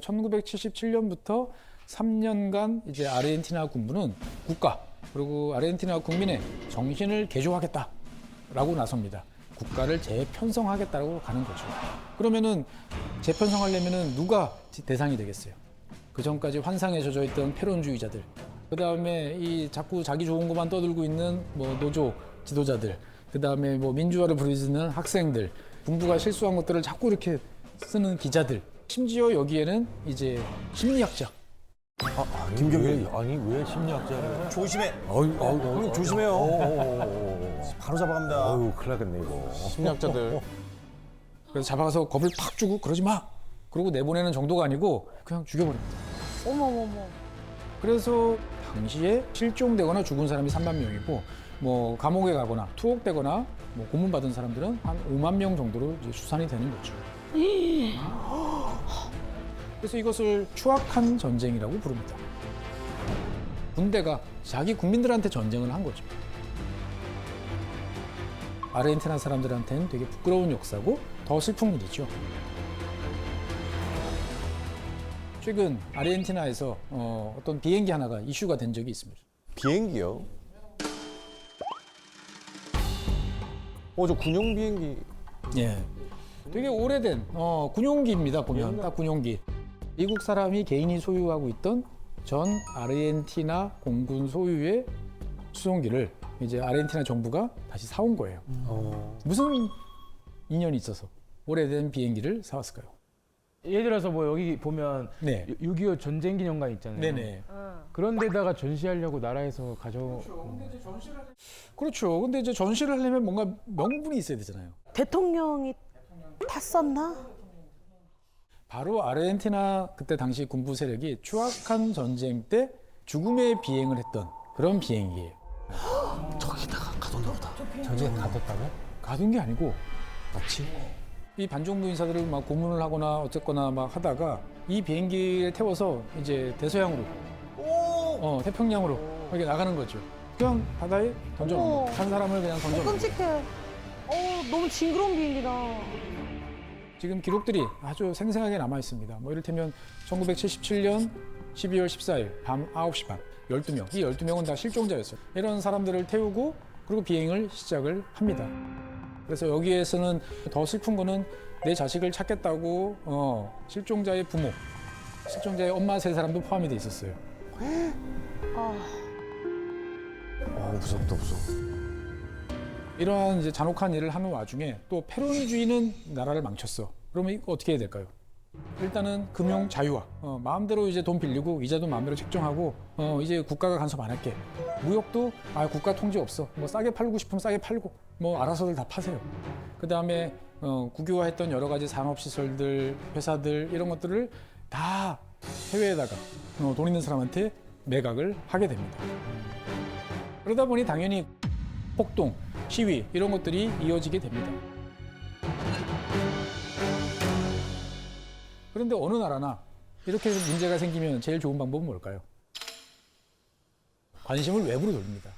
1977년부터 3년간 이제 아르헨티나 군부는 국가 그리고 아르헨티나 국민의 정신을 개조하겠다라고 나섭니다. 국가를 재편성하겠다고 가는 거죠. 그러면은 재편성하려면은 누가 대상이 되겠어요? 그 전까지 환상에 젖어 있던 패론주의자들, 그 다음에 이 자꾸 자기 좋은 것만 떠들고 있는 뭐 노조 지도자들, 그 다음에 뭐 민주화를 부르짖는 학생들, 군부가 실수한 것들을 자꾸 이렇게 쓰는 기자들, 심지어 여기에는 이제 심리학자. 김경일 아니 왜 심리학자를? 조심해. 형님 조심해요. 바로 잡아갑니다. 어유 큰일 나겠네 이거. 심리학자들. 그래서 잡아가서 겁을 팍 주고 그러지 마. 그러고 내보내는 정도가 아니고 그냥 죽여버립니다. 어머머머. 그래서 당시에 실종되거나 죽은 사람이 3만 명이고 뭐 감옥에 가거나 투옥되거나 뭐 고문받은 사람들은 한 5만 명 정도로 이제 추산이 되는 거죠. 그래서 이것을 추악한 전쟁이라고 부릅니다. 군대가 자기 국민들한테 전쟁을 한 거죠. 아르헨티나 사람들한테는 되게 부끄러운 역사고 더 슬픈 일이죠. 최근 아르헨티나에서 어떤 비행기 하나가 이슈가 된 적이 있습니다. 비행기요? 저 군용 비행기. 예, 되게 오래된 군용기입니다. 보면 딱 군용기. 미국 사람이 개인이 소유하고 있던 전 아르헨티나 공군 소유의 수송기를 이제 아르헨티나 정부가 다시 사온 거예요. 무슨 인연이 있어서 오래된 비행기를 사왔을까요? 예를 들어서 뭐 여기 보면 네. 6.25 전쟁 기념관 있잖아요. 네네. 그런 데다가 전시하려고 나라에서 그렇죠. 근데 이제 전시를 하려면 뭔가 명분이 있어야 되잖아요. 대통령이 탔었나? 바로 아르헨티나 그때 당시 군부 세력이 추악한 전쟁 때 죽음의 비행을 했던 그런 비행기예요. 저기다가 가뒀나 보다. 전쟁에 가뒀다고? 가둔 게 아니고 마치 이 반정부 인사들을 막 고문을 하거나 어쨌거나 막 하다가 이 비행기에 태워서 이제 대서양으로 태평양으로 이렇게 나가는 거죠. 그냥 바다에 던져놓는 어머. 거예요. 한 사람을 그냥 던져놓는 거예요. 끔찍해. 너무 징그러운 비행기다. 지금 기록들이 아주 생생하게 남아 있습니다. 뭐 이를테면 1977년 12월 14일 밤 9시 반 12명, 이 12명은 다 실종자였어요. 이런 사람들을 태우고 그리고 비행을 시작을 합니다. 그래서 여기에서는 더 슬픈 거는 내 자식을 찾겠다고 실종자의 부모, 실종자의 엄마 세 사람도 포함이 돼 있었어요. 무섭다 무서워. 이러한 이제 잔혹한 일을 하는 와중에 또 페로니주의는 나라를 망쳤어. 그러면 이거 어떻게 해야 될까요? 일단은 금융 자유화. 마음대로 이제 돈 빌리고 이자도 마음대로 책정하고 이제 국가가 간섭 안 할게. 무역도 국가 통제 없어. 뭐 싸게 팔고 싶으면 싸게 팔고 뭐 알아서들 다 파세요. 그다음에 국유화했던 여러 가지 산업 시설들, 회사들 이런 것들을 다 해외에다가 돈 있는 사람한테 매각을 하게 됩니다. 그러다 보니 당연히 폭동, 시위 이런 것들이 이어지게 됩니다. 그런데 어느 나라나 이렇게 문제가 생기면 제일 좋은 방법은 뭘까요? 관심을 외부로 돌립니다.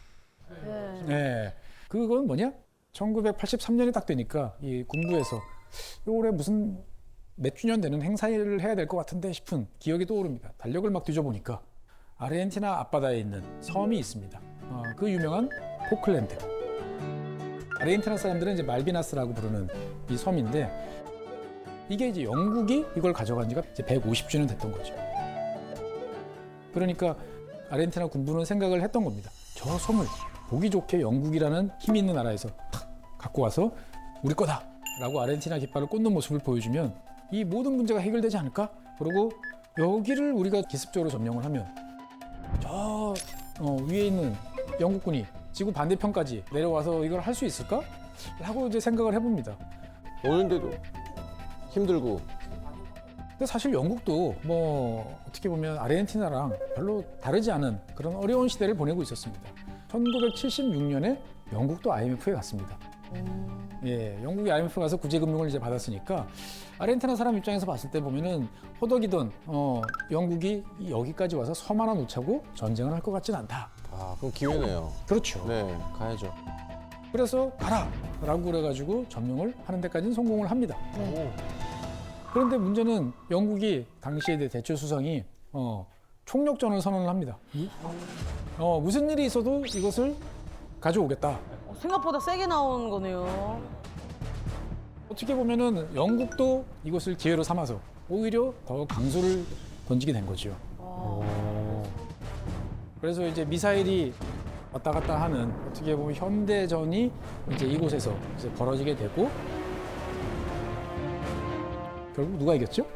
네. 그건 뭐냐? 1983년이 딱 되니까 이 군부에서 올해 무슨 몇 주년 되는 행사를 해야 될 것 같은데 싶은 기억이 떠오릅니다. 달력을 막 뒤져보니까 아르헨티나 앞바다에 있는 섬이 있습니다. 그 유명한 포클랜드. 아르헨티나 사람들은 이제 말비나스라고 부르는 이 섬인데 이게 이제 영국이 이걸 가져간 지가 이제 150주년 됐던 거죠. 그러니까 아르헨티나 군부는 생각을 했던 겁니다. 저 섬을 보기 좋게 영국이라는 힘 있는 나라에서 탁 갖고 와서 우리 거다라고 아르헨티나 깃발을 꽂는 모습을 보여주면 이 모든 문제가 해결되지 않을까? 그리고 여기를 우리가 기습적으로 점령을 하면 저 위에 있는 영국군이 지구 반대편까지 내려와서 이걸 할 수 있을까? 라고 이제 생각을 해봅니다. 오는데도 힘들고. 근데 사실 영국도 뭐 어떻게 보면 아르헨티나랑 별로 다르지 않은 그런 어려운 시대를 보내고 있었습니다. 1976년에 영국도 IMF에 갔습니다. 예, 영국이 IMF 가서 구제금융을 이제 받았으니까 아르헨티나 사람 입장에서 봤을 때 보면은 호덕이던 영국이 여기까지 와서 섬 하나 놓자고 전쟁을 할 것 같진 않다. 그럼 기회네요. 그렇죠. 네, 가야죠. 그래서 가라! 라고 그래가지고 점령을 하는 데까지는 성공을 합니다. 그런데 문제는 영국이 당시에 대체 수상이 총력전을 선언을 합니다. 무슨 일이 있어도 이것을 가져오겠다. 생각보다 세게 나온 거네요. 어떻게 보면은 영국도 이것을 기회로 삼아서 오히려 더 강수를 던지게 된 거죠. 그래서 이제 미사일이 왔다 갔다 하는 어떻게 보면 현대전이 이제 이곳에서 이제 벌어지게 되고 결국 누가 이겼죠?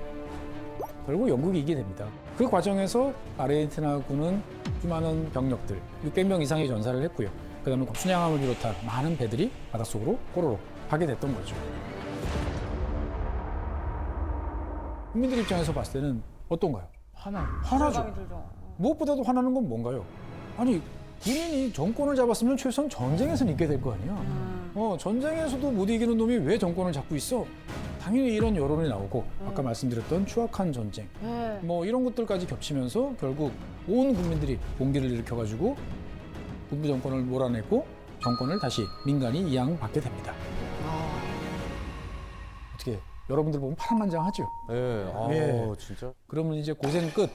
결국 영국이 이기게 됩니다. 그 과정에서 아르헨티나군은 수많은 병력들, 600명 이상의 전사를 했고요. 그다음에 순양함을 비롯한 많은 배들이 바닷속으로 꼬로록 하게 됐던 거죠. 국민들 입장에서 봤을 때는 어떤가요? 화나죠. 부담이 들죠. 무엇보다도 화나는 건 뭔가요? 아니 군인이 정권을 잡았으면 최소한 전쟁에서는 이기게 될 거 아니야. 전쟁에서도 못 이기는 놈이 왜 정권을 잡고 있어? 당연히 이런 여론이 나오고 아까 말씀드렸던 추악한 전쟁 네. 뭐 이런 것들까지 겹치면서 결국 온 국민들이 봉기를 일으켜가지고 군부 정권을 몰아내고 정권을 다시 민간이 이양받게 됩니다. 어떻게 여러분들 보면 파란만장하죠? 예. 아, 예. 진짜. 그러면 이제 고생 끝,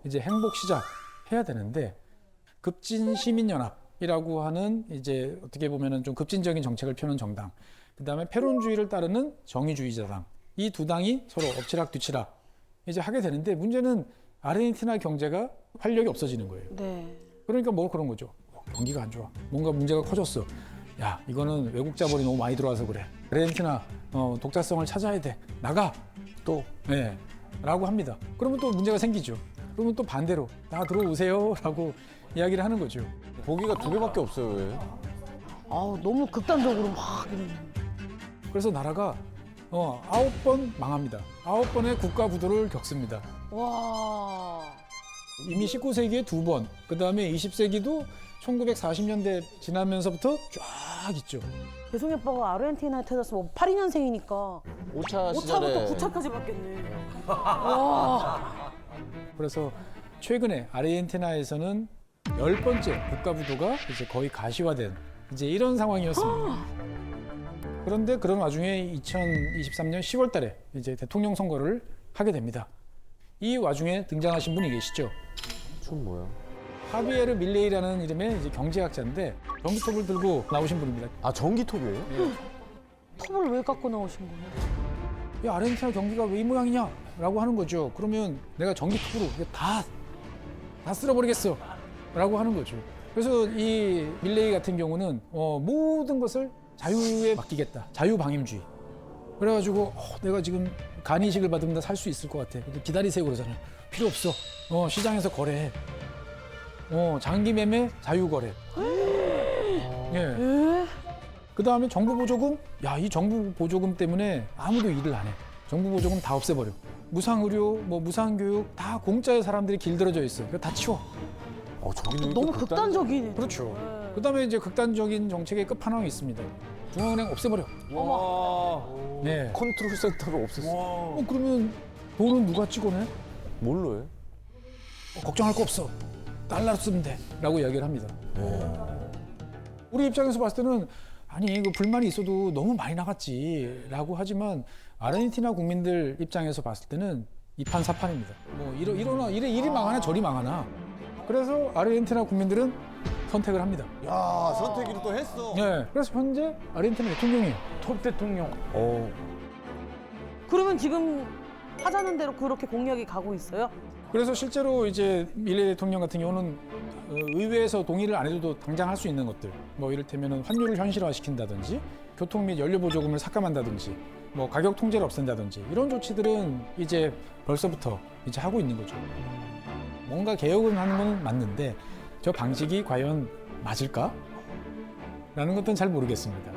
이제 행복 시작해야 되는데 급진시민연합이라고 하는 이제 어떻게 보면은 좀 급진적인 정책을 펴는 정당, 그 다음에 패론주의를 따르는 정의주의자당, 이 두 당이 서로 엎치락 뒤치락 이제 하게 되는데 문제는 아르헨티나 경제가 활력이 없어지는 거예요. 네. 그러니까 뭐 그런 거죠. 경기가 안 좋아. 뭔가 문제가 커졌어. 야, 이거는 외국 자본이 너무 많이 들어와서 그래. 아르헨티나 독자성을 찾아야 돼. 나가. 또. 네. 라고 합니다. 그러면 또 문제가 생기죠. 그러면 또 반대로 나 들어오세요. 라고 이야기를 하는 거죠. 보기가 두 개밖에 없어요, 왜? 아우, 너무 극단적으로 막. 그래서 나라가 9번 망합니다. 9번의 국가 부도를 겪습니다. 와. 이미 19세기에 2번, 그 다음에 20세기도 1940년대 지나면서부터 쫙 있죠. 배송이 오빠가 아르헨티나에 태어났어. 뭐 82년생이니까 5차 5차부터 시절에 9차까지 바뀌었네. 와. 그래서 최근에 아르헨티나에서는 10번째 국가 부도가 이제 거의 가시화된 이제 이런 상황이었습니다. 그런데 그런 와중에 2023년 10월 달에 이제 대통령 선거를 하게 됩니다. 이 와중에 등장하신 분이 계시죠. 춤 뭐야? 하비에르 밀레이라는 이름의 이제 경제학자인데 전기톱을 들고 나오신 분입니다. 아, 전기톱이에요? 톱을 왜 갖고 나오신 거예요? 야, 아르헨티나 경기가 왜 이 모양이냐? 라고 하는 거죠. 그러면 내가 전기톱으로 이거 다 쓸어버리겠어. 라고 하는 거죠. 그래서 이 밀레이 같은 경우는 모든 것을 자유에 맡기겠다. 자유방임주의. 그래가지고 내가 지금 간이식을 받으면 살 수 있을 것 같아. 근데 기다리세요 그러잖아요. 필요 없어. 시장에서 거래해. 장기 매매 자유 거래. 예. 그 다음에 정부 보조금. 야, 이 정부 보조금 때문에 아무도 일을 안 해. 정부 보조금 다 없애버려. 무상의료, 뭐 무상교육 다 공짜에 사람들이 길들여져 있어. 그거 다 치워. 저기는 너무 극단적이네. 그렇죠. 그 다음에 이제 극단적인 정책의 끝판왕이 있습니다. 중앙은행 없애버려. 와. 네. 컨트롤 센터를 없앴어. 그러면 돈은 누가 찍어내? 뭘로 해? 걱정할 거 없어. 달러로 쓰면 돼. 라고 이야기를 합니다. 우리 입장에서 봤을 때는 아니 그 불만이 있어도 너무 많이 나갔지 라고 하지만 아르헨티나 국민들 입장에서 봤을 때는 이판사판입니다. 뭐 이리 망하나 저리 망하나. 그래서 아르헨티나 국민들은 선택을 합니다. 야, 선택이를 또 했어. 네. 그래서 현재 아르헨티나 대통령이에요. 톱 대통령. 그러면 지금 하자는 대로 그렇게 공약이 가고 있어요? 그래서 실제로 이제 밀레이 대통령 같은 경우는 의회에서 동의를 안 해도 당장 할 수 있는 것들, 뭐 이를테면 환율을 현실화시킨다든지, 교통 및 연료 보조금을 삭감한다든지, 뭐 가격 통제를 없앤다든지 이런 조치들은 이제 벌써부터 이제 하고 있는 거죠. 뭔가 개혁을 하는 건 맞는데 저 방식이 과연 맞을까? 라는 것은 잘 모르겠습니다.